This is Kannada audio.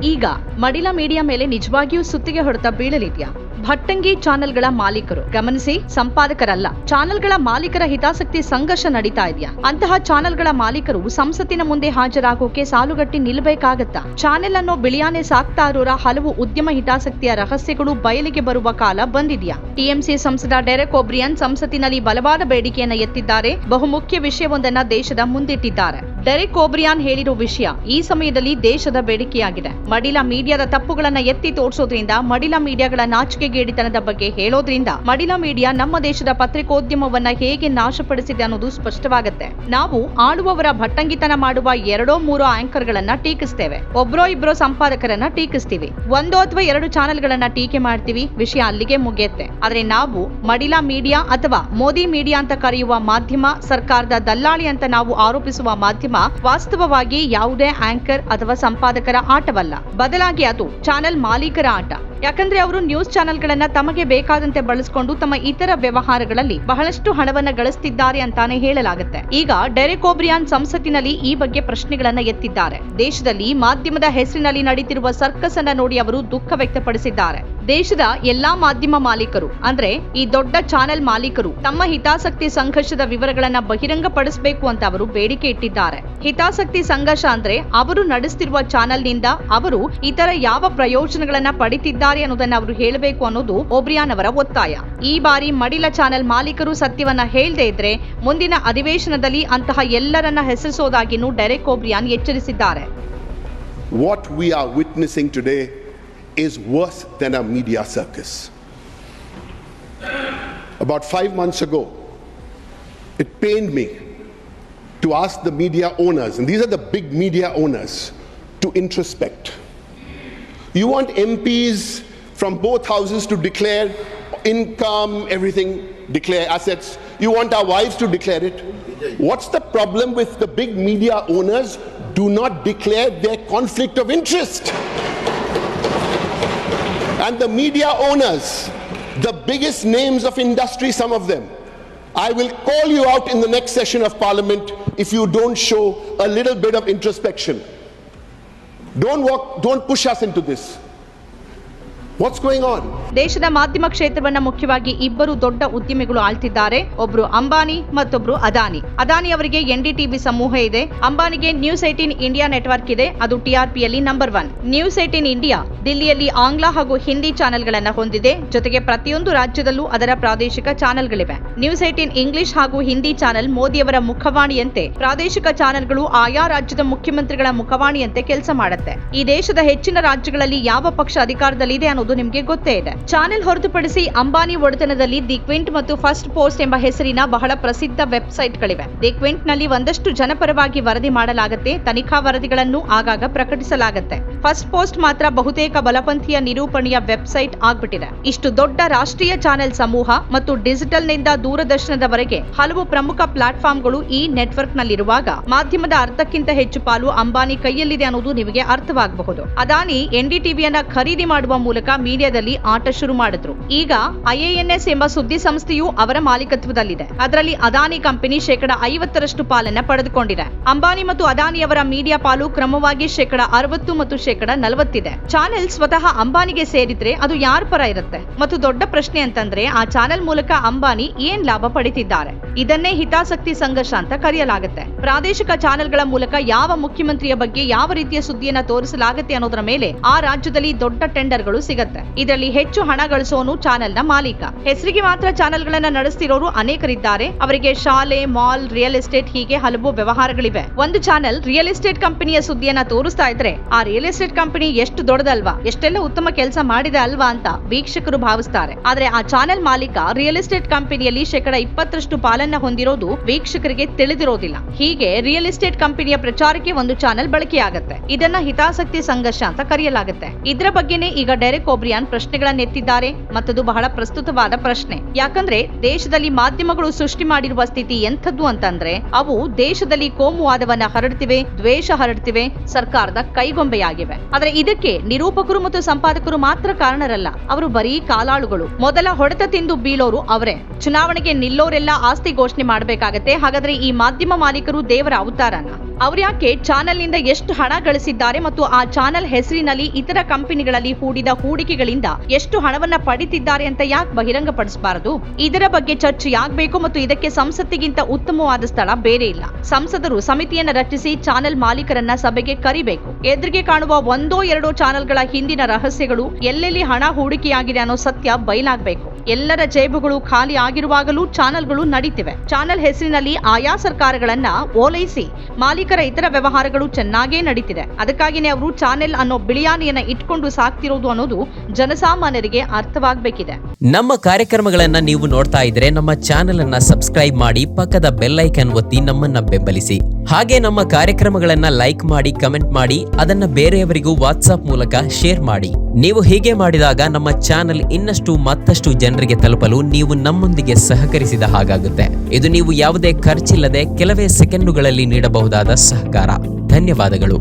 ಈಗ ಮಡಿಲ ಮೀಡಿಯಾ ಮೇಲೆ ನಿಜವಾಗಿಯೂ ಸುತ್ತಿಗೆ ಹೊಡೆತ ಬೀಳಲಿದೆಯಾ? ಭಟ್ಟಂಗಿ ಚಾನೆಲ್ಗಳ ಮಾಲೀಕರು ಗಮನಿಸಿ, ಸಂಪಾದಕರಲ್ಲ, ಚಾನೆಲ್ಗಳ ಮಾಲೀಕರ ಹಿತಾಸಕ್ತಿ ಸಂಘರ್ಷ ನಡೀತಾ ಇದೆಯಾ? ಅಂತಹ ಚಾನೆಲ್ಗಳ ಮಾಲೀಕರು ಸಂಸತ್ತಿನ ಮುಂದೆ ಹಾಜರಾಗೋಕೆ ಸಾಲುಗಟ್ಟಿ ನಿಲ್ಲಬೇಕಾಗತ್ತಾ? ಚಾನೆಲ್ ಅನ್ನೋ ಬಿಳಿಯಾನೆ ಸಾಕ್ತಾ ಇರೋರ ಹಲವು ಉದ್ಯಮ ಹಿತಾಸಕ್ತಿಯ ರಹಸ್ಯಗಳು ಬಯಲಿಗೆ ಬರುವ ಕಾಲ ಬಂದಿದೆಯಾ? ಟಿಎಂಸಿ ಸಂಸದ ಡೆರೆಕ್ ಒಬ್ರಿಯನ್ ಸಂಸತ್ತಿನಲ್ಲಿ ಬಲವಾದ ಬೇಡಿಕೆಯನ್ನ ಎತ್ತಿದ್ದಾರೆ. ಬಹುಮುಖ್ಯ ವಿಷಯವೊಂದನ್ನ ದೇಶದ ಮುಂದಿಟ್ಟಿದ್ದಾರೆ. ಡೆರೆಕ್ ಒಬ್ರಿಯಾನ್ ಹೇಳಿರೋ ವಿಷಯ ಈ ಸಮಯದಲ್ಲಿ ದೇಶದ ಬೇಡಿಕೆಯಾಗಿದೆ. ಮಡಿಲ ಮೀಡಿಯಾದ ತಪ್ಪುಗಳನ್ನ ಎತ್ತಿ ತೋರಿಸೋದ್ರಿಂದ, ಮಡಿಲ ಮೀಡಿಯಾಗಳ ನಾಚಿಕೆಗೇಡಿತನದ ಬಗ್ಗೆ ಹೇಳೋದ್ರಿಂದ ಮಡಿಲ ಮೀಡಿಯಾ ನಮ್ಮ ದೇಶದ ಪತ್ರಿಕೋದ್ಯಮವನ್ನ ಹೇಗೆ ನಾಶಪಡಿಸಿದೆ ಅನ್ನೋದು ಸ್ಪಷ್ಟವಾಗುತ್ತೆ. ನಾವು ಆಳುವವರ ಭಟ್ಟಂಗಿತನ ಮಾಡುವ 2-3 ಆಂಕರ್ಗಳನ್ನ ಟೀಕಿಸ್ತೇವೆ, ಒಬ್ರೋ ಇಬ್ರೋ ಸಂಪಾದಕರನ್ನ ಟೀಕಿಸ್ತೀವಿ, 1 ಅಥವಾ 2 ಚಾನೆಲ್ಗಳನ್ನ ಟೀಕೆ ಮಾಡ್ತೀವಿ, ವಿಷಯ ಅಲ್ಲಿಗೆ ಮುಗಿಯುತ್ತೆ. ಆದ್ರೆ ನಾವು ಮಡಿಲ ಮೀಡಿಯಾ ಅಥವಾ ಮೋದಿ ಮೀಡಿಯಾ ಅಂತ ಕರೆಯುವ ಮಾಧ್ಯಮ, ಸರ್ಕಾರದ ದಲ್ಲಾಳಿ ಅಂತ ನಾವು ಆರೋಪಿಸುವ ಮಾಧ್ಯಮ ವಾಸ್ತವವಾಗಿ ಯಾವುದೇ ಆಂಕರ್ ಅಥವಾ ಸಂಪಾದಕರ ಆಟವಲ್ಲ, ಬದಲಾಗಿ ಅದು ಚಾನೆಲ್ ಮಾಲೀಕರ ಆಟ. ಯಾಕಂದ್ರೆ ಅವರು ನ್ಯೂಸ್ ಚಾನೆಲ್ಗಳನ್ನ ತಮಗೆ ಬೇಕಾದಂತೆ ಬಳಸಿಕೊಂಡು ತಮ್ಮ ಇತರ ವ್ಯವಹಾರಗಳಲ್ಲಿ ಬಹಳಷ್ಟು ಹಣವನ್ನ ಗಳಿಸುತ್ತಿದ್ದಾರೆ ಅಂತಾನೆ ಹೇಳಲಾಗುತ್ತೆ. ಈಗ ಡೆರೆಕ್ ಒಬ್ರಿಯಾನ್ ಸಂಸತ್ತಿನಲ್ಲಿ ಈ ಬಗ್ಗೆ ಪ್ರಶ್ನೆಗಳನ್ನ ಎತ್ತಿದ್ದಾರೆ. ದೇಶದಲ್ಲಿ ಮಾಧ್ಯಮದ ಹೆಸರಿನಲ್ಲಿ ನಡೀತಿರುವ ಸರ್ಕಸ್ ಅನ್ನ ನೋಡಿ ಅವರು ದುಃಖ ವ್ಯಕ್ತಪಡಿಸಿದ್ದಾರೆ. ದೇಶದ ಎಲ್ಲಾ ಮಾಧ್ಯಮ ಮಾಲೀಕರು ಅಂದ್ರೆ ಈ ದೊಡ್ಡ ಚಾನೆಲ್ ಮಾಲೀಕರು ತಮ್ಮ ಹಿತಾಸಕ್ತಿ ಸಂಘರ್ಷದ ವಿವರಗಳನ್ನ ಬಹಿರಂಗಪಡಿಸಬೇಕು ಅಂತ ಅವರು ಬೇಡಿಕೆ ಇಟ್ಟಿದ್ದಾರೆ. ಹಿತಾಸಕ್ತಿ ಸಂಘರ್ಷ ಅಂದ್ರೆ ಅವರು ನಡೆಸುತ್ತಿರುವ ಚಾನೆಲ್ನಿಂದ ಅವರು ಇತರ ಯಾವ ಪ್ರಯೋಜನಗಳನ್ನ ಪಡಿತಿದ್ದಾರೆ ಅನ್ನೋದನ್ನ ಅವರು ಹೇಳಬೇಕು ಅನ್ನೋದು ಒಬ್ರಿಯಾನ್ ಅವರ ಒತ್ತಾಯ. ಈ ಬಾರಿ ಮಡಿಲ ಚಾನೆಲ್ ಮಾಲೀಕರು ಸತ್ಯವನ್ನ ಹೇಳದೇ ಇದ್ರೆ ಮುಂದಿನ ಅಧಿವೇಶನದಲ್ಲಿ ಅಂತಹ ಎಲ್ಲರನ್ನ ಹೆಸರಿಸೋದಾಗಿನೂ ಡೆರೆಕ್ ಒಬ್ರಿಯಾನ್ ಎಚ್ಚರಿಸಿದ್ದಾರೆ. What we are witnessing today is worse than a media circus. About 5 months ago, it pained me to ask the media owners, and these are the big media owners, to introspect. You want MPs from both houses to declare income, everything, declare assets. You want our wives to declare it. What's the problem with the big media owners? Do not declare their conflict of interest. And the media owners, the biggest names of industry, some of them, I will call you out in the next session of Parliament if you don't show a little bit of introspection. Don't push us into this. What's going on? ದೇಶದ ಮಾಧ್ಯಮ ಕ್ಷೇತ್ರವನ್ನ ಮುಖ್ಯವಾಗಿ ಇಬ್ಬರು ದೊಡ್ಡ ಉದ್ಯಮಿಗಳು ಆಳ್ತಿದ್ದಾರೆ. ಒಬ್ರು ಅಂಬಾನಿ, ಮತ್ತೊಬ್ರು ಅದಾನಿ. ಅದಾನಿ ಅವರಿಗೆ NDTV ಸಮೂಹ ಇದೆ. ಅಂಬಾನಿಗೆ ನ್ಯೂಸ್ 18 ಇಂಡಿಯಾ ನೆಟ್ವರ್ಕ್ ಇದೆ. ಅದು TRPಯಲ್ಲಿ ನಂಬರ್ 1. ನ್ಯೂಸ್ 18 ಇಂಡಿಯಾ ದಿಲ್ಲಿಯಲ್ಲಿ ಆಂಗ್ಲ ಹಾಗೂ ಹಿಂದಿ ಚಾನೆಲ್ಗಳನ್ನ ಹೊಂದಿದೆ. ಜೊತೆಗೆ ಪ್ರತಿಯೊಂದು ರಾಜ್ಯದಲ್ಲೂ ಅದರ ಪ್ರಾದೇಶಿಕ ಚಾನೆಲ್ಗಳಿವೆ. ನ್ಯೂಸ್ 18 ಇಂಗ್ಲಿಷ್ ಹಾಗೂ ಹಿಂದಿ ಚಾನೆಲ್ ಮೋದಿಯವರ ಮುಖವಾಣಿಯಂತೆ, ಪ್ರಾದೇಶಿಕ ಚಾನೆಲ್ಗಳು ಆಯಾ ರಾಜ್ಯದ ಮುಖ್ಯಮಂತ್ರಿಗಳ ಮುಖವಾಣಿಯಂತೆ ಕೆಲಸ ಮಾಡುತ್ತೆ. ಈ ದೇಶದ ಹೆಚ್ಚಿನ ರಾಜ್ಯಗಳಲ್ಲಿ ಯಾವ ಪಕ್ಷ ಅಧಿಕಾರದಲ್ಲಿದೆ ಅನ್ನೋದು ನಿಮಗೆ ಗೊತ್ತೇ ಇದೆ. ಚಾನೆಲ್ ಹೊರತುಪಡಿಸಿ ಅಂಬಾನಿ ಒಡೆತನದಲ್ಲಿ ದಿ ಕ್ವಿಂಟ್ ಮತ್ತು ಫಸ್ಟ್ ಪೋಸ್ಟ್ ಎಂಬ ಹೆಸರಿನ ಬಹಳ ಪ್ರಸಿದ್ಧ ವೆಬ್ಸೈಟ್ಗಳಿವೆ. ದಿ ಕ್ವಿಂಟ್ ನಲ್ಲಿ ಒಂದಷ್ಟು ಜನಪರವಾಗಿ ವರದಿ ಮಾಡಲಾಗುತ್ತೆ, ತನಿಖಾ ವರದಿಗಳನ್ನು ಆಗಾಗ ಪ್ರಕಟಿಸಲಾಗುತ್ತೆ. ಫಸ್ಟ್ ಪೋಸ್ಟ್ ಮಾತ್ರ ಬಹುತೇಕ ಬಲಪಂಥೀಯ ನಿರೂಪಣೆಯ ವೆಬ್ಸೈಟ್ ಆಗ್ಬಿಟ್ಟಿದೆ. ಇಷ್ಟು ದೊಡ್ಡ ರಾಷ್ಟ್ರೀಯ ಚಾನೆಲ್ ಸಮೂಹ ಮತ್ತು ಡಿಜಿಟಲ್ ನಿಂದ ದೂರದರ್ಶನದವರೆಗೆ ಹಲವು ಪ್ರಮುಖ ಪ್ಲಾಟ್ಫಾರ್ಮ್ಗಳು ಈ ನೆಟ್ವರ್ಕ್ ನಲ್ಲಿರುವಾಗ ಮಾಧ್ಯಮದ ಅರ್ಧಕ್ಕಿಂತ ಹೆಚ್ಚು ಪಾಲು ಅಂಬಾನಿ ಕೈಯಲ್ಲಿದೆ ಅನ್ನೋದು ನಿಮಗೆ ಅರ್ಥವಾಗಬಹುದು. ಅದಾನಿ NDTVಯನ್ನ ಖರೀದಿ ಮಾಡುವ ಮೂಲಕ ಮೀಡಿಯಾದಲ್ಲಿ ಆಟ ಶುರು ಮಾಡಿದ್ರು. ಈಗ IANS ಎಂಬ ಸುದ್ದಿ ಸಂಸ್ಥೆಯು ಅವರ ಮಾಲೀಕತ್ವದಲ್ಲಿದೆ. ಅದರಲ್ಲಿ ಅದಾನಿ ಕಂಪನಿ 50% ಪಾಲನ್ನ ಪಡೆದುಕೊಂಡಿದೆ. ಅಂಬಾನಿ ಮತ್ತು ಅದಾನಿ ಅವರ ಮೀಡಿಯಾ ಪಾಲು ಕ್ರಮವಾಗಿ 60% ಮತ್ತು 40% ಇದೆ. ಚಾನೆಲ್ ಸ್ವತಃ ಅಂಬಾನಿಗೆ ಸೇರಿದ್ರೆ ಅದು ಯಾರ ಪರ ಇರುತ್ತೆ? ಮತ್ತು ದೊಡ್ಡ ಪ್ರಶ್ನೆ ಅಂತಂದ್ರೆ ಆ ಚಾನೆಲ್ ಮೂಲಕ ಅಂಬಾನಿ ಏನ್ ಲಾಭ ಪಡಿತಿದ್ದಾರೆ? ಇದನ್ನೇ ಹಿತಾಸಕ್ತಿ ಸಂಘರ್ಷ ಅಂತ ಕರೆಯಲಾಗುತ್ತೆ. ಪ್ರಾದೇಶಿಕ ಚಾನೆಲ್ಗಳ ಮೂಲಕ ಯಾವ ಮುಖ್ಯಮಂತ್ರಿಯ ಬಗ್ಗೆ ಯಾವ ರೀತಿಯ ಸುದ್ದಿಯನ್ನ ತೋರಿಸಲಾಗುತ್ತೆ ಅನ್ನೋದರ ಮೇಲೆ ಆ ರಾಜ್ಯದಲ್ಲಿ ದೊಡ್ಡ ಟೆಂಡರ್ಗಳು ಸಿಗುತ್ತೆ. ಇದರಲ್ಲಿ ಹೆಚ್ಚು ಹಣ ಗಳಿಸೋನು ಚಾನೆಲ್ ನ ಮಾಲೀಕ. ಹೆಸರಿಗೆ ಮಾತ್ರ ಚಾನೆಲ್ ಗಳನ್ನ ನಡೆಸ್ತಿರೋರು ಅನೇಕರಿದ್ದಾರೆ. ಅವರಿಗೆ ಶಾಲೆ, ಮಾಲ್, ರಿಯಲ್ ಎಸ್ಟೇಟ್ ಹೀಗೆ ಹಲವು ವ್ಯವಹಾರಗಳಿವೆ. ಒಂದು ಚಾನೆಲ್ ರಿಯಲ್ ಎಸ್ಟೇಟ್ ಕಂಪನಿಯ ಸುದ್ದಿಯನ್ನ ತೋರಿಸ್ತಾ ಇದ್ರೆ ಆ ರಿಯಲ್ ಎಸ್ಟೇಟ್ ಕಂಪನಿ ಎಷ್ಟು ದೊಡ್ಡದಲ್ವಾ, ಎಷ್ಟೆಲ್ಲ ಉತ್ತಮ ಕೆಲಸ ಮಾಡಿದೆ ಅಲ್ವಾ ಅಂತ ವೀಕ್ಷಕರು ಭಾವಿಸ್ತಾರೆ. ಆದ್ರೆ ಆ ಚಾನೆಲ್ ಮಾಲೀಕ ರಿಯಲ್ ಎಸ್ಟೇಟ್ ಕಂಪನಿಯಲ್ಲಿ 20% ಪಾಲನ್ನ ಹೊಂದಿರೋದು ವೀಕ್ಷಕರಿಗೆ ತಿಳಿದಿರೋದಿಲ್ಲ. ಹೀಗೆ ರಿಯಲ್ ಎಸ್ಟೇಟ್ ಕಂಪನಿಯ ಪ್ರಚಾರಕ್ಕೆ ಒಂದು ಚಾನೆಲ್ ಬಳಕೆಯಾಗುತ್ತೆ. ಇದನ್ನ ಹಿತಾಸಕ್ತಿ ಸಂಘರ್ಷ ಅಂತ ಕರೆಯಲಾಗುತ್ತೆ. ಇದರ ಬಗ್ಗೆನೇ ಈಗ ಡೆರೆಕ್ ಒಬ್ರಿಯಾನ್ ಪ್ರಶ್ನೆಗಳನ್ನ ಎತ್ತಿದ್ದಾರೆ. ಮತ್ತದು ಬಹಳ ಪ್ರಸ್ತುತವಾದ ಪ್ರಶ್ನೆ. ಯಾಕಂದ್ರೆ ದೇಶದಲ್ಲಿ ಮಾಧ್ಯಮಗಳು ಸೃಷ್ಟಿ ಮಾಡಿರುವ ಸ್ಥಿತಿ ಎಂಥದ್ದು ಅಂತಂದ್ರೆ ಅವು ದೇಶದಲ್ಲಿ ಕೋಮುವಾದವನ್ನ ಹರಡ್ತಿವೆ, ದ್ವೇಷ ಹರಡ್ತಿವೆ, ಸರ್ಕಾರದ ಕೈಗೊಂಬೆಯಾಗಿವೆ. ಆದ್ರೆ ಇದಕ್ಕೆ ನಿರೂಪಣೆ ನಿರ್ಮಾಪಕರು ಮತ್ತು ಸಂಪಾದಕರು ಮಾತ್ರ ಕಾರಣರಲ್ಲ, ಅವರು ಬರೀ ಕಾಲಾಳುಗಳು. ಮೊದಲ ಹೊಡೆತ ತಿಂದು ಬೀಳೋರು ಅವರೇ. ಚುನಾವಣೆಗೆ ನಿಲ್ಲೋರೆಲ್ಲ ಆಸ್ತಿ ಘೋಷಣೆ ಮಾಡಬೇಕಾಗತ್ತೆ. ಹಾಗಾದ್ರೆ ಈ ಮಾಧ್ಯಮ ಮಾಲೀಕರು ದೇವರ ಅವತಾರನ? ಅವ್ರ್ಯಾಕೆ ಚಾನೆಲ್ನಿಂದ ಎಷ್ಟು ಹಣ ಗಳಿಸಿದ್ದಾರೆ ಮತ್ತು ಆ ಚಾನೆಲ್ ಹೆಸರಿನಲ್ಲಿ ಇತರ ಕಂಪನಿಗಳಲ್ಲಿ ಹೂಡಿದ ಹೂಡಿಕೆಗಳಿಂದ ಎಷ್ಟು ಹಣವನ್ನ ಪಡಿತಿದ್ದಾರೆ ಅಂತ ಯಾಕೆ ಬಹಿರಂಗಪಡಿಸಬಾರದು? ಇದರ ಬಗ್ಗೆ ಚರ್ಚೆಯಾಗಬೇಕು ಮತ್ತು ಇದಕ್ಕೆ ಸಂಸತ್ತಿಗಿಂತ ಉತ್ತಮವಾದ ಸ್ಥಳ ಬೇರೆ ಇಲ್ಲ. ಸಂಸದರು ಸಮಿತಿಯನ್ನ ರಚಿಸಿ ಚಾನೆಲ್ ಮಾಲೀಕರನ್ನ ಸಭೆಗೆ ಕರಿಬೇಕು. ಎದುರಿಗೆ ಕಾಣುವ ಒಂದೋ ಎರಡೋ ಚಾನೆಲ್ಗಳ ಹಿಂದಿನ ರಹಸ್ಯಗಳು, ಎಲ್ಲೆಲ್ಲಿ ಹಣ ಹೂಡಿಕೆಯಾಗಿದೆ ಅನ್ನೋ ಸತ್ಯ ಬಯಲಾಗಬೇಕು. ಎಲ್ಲರ ಜೇಬುಗಳು ಖಾಲಿ ಆಗಿರುವಾಗಲೂ ಚಾನೆಲ್ಗಳು ನಡೀತಿವೆ. ಚಾನೆಲ್ ಹೆಸರಿನಲ್ಲಿ ಆಯಾ ಸರ್ಕಾರಗಳನ್ನ ಓಲೈಸಿ ಮಾಲೀಕರ ಇತರ ವ್ಯವಹಾರಗಳು ಚೆನ್ನಾಗೇ ನಡೀತಿದೆ. ಅದಕ್ಕಾಗಿನೇ ಅವರು ಚಾನೆಲ್ ಅನ್ನೋ ಬಿಳಿಯಾನಿಯನ್ನ ಇಟ್ಕೊಂಡು ಸಾಕ್ತಿರೋದು ಅನ್ನೋದು ಜನಸಾಮಾನ್ಯರಿಗೆ ಅರ್ಥವಾಗಬೇಕಿದೆ. ನಮ್ಮ ಕಾರ್ಯಕ್ರಮಗಳನ್ನ ನೀವು ನೋಡ್ತಾ ಇದ್ರೆ ನಮ್ಮ ಚಾನೆಲ್ ಅನ್ನ ಸಬ್ಸ್ಕ್ರೈಬ್ ಮಾಡಿ, ಪಕ್ಕದ ಬೆಲ್ ಐಕಾನ್ ಒತ್ತಿ ನಮ್ಮನ್ನ ಬೆಂಬಲಿಸಿ. ಹಾಗೆ ನಮ್ಮ ಕಾರ್ಯಕ್ರಮಗಳನ್ನ ಲೈಕ್ ಮಾಡಿ, ಕಮೆಂಟ್ ಮಾಡಿ, ಅದನ್ನ ಬೇರೆಯವರಿಗೂ ವಾಟ್ಸ್ಆಪ್ ಮೂಲಕ ಶೇರ್ ಮಾಡಿ. ನೀವು ಹೀಗೆ ಮಾಡಿದಾಗ ನಮ್ಮ ಚಾನೆಲ್ ಇನ್ನಷ್ಟು ಮತ್ತಷ್ಟು ಜನರಿಗೆ ತಲುಪಲು ನೀವು ನಮ್ಮೊಂದಿಗೆ ಸಹಕರಿಸಿದ ಹಾಗಾಗುತ್ತೆ. ಇದು ನೀವು ಯಾವುದೇ ಖರ್ಚಿಲ್ಲದೆ ಕೆಲವೇ ಸೆಕೆಂಡುಗಳಲ್ಲಿ ನೀಡಬಹುದಾದ ಸಹಕಾರ. ಧನ್ಯವಾದಗಳು.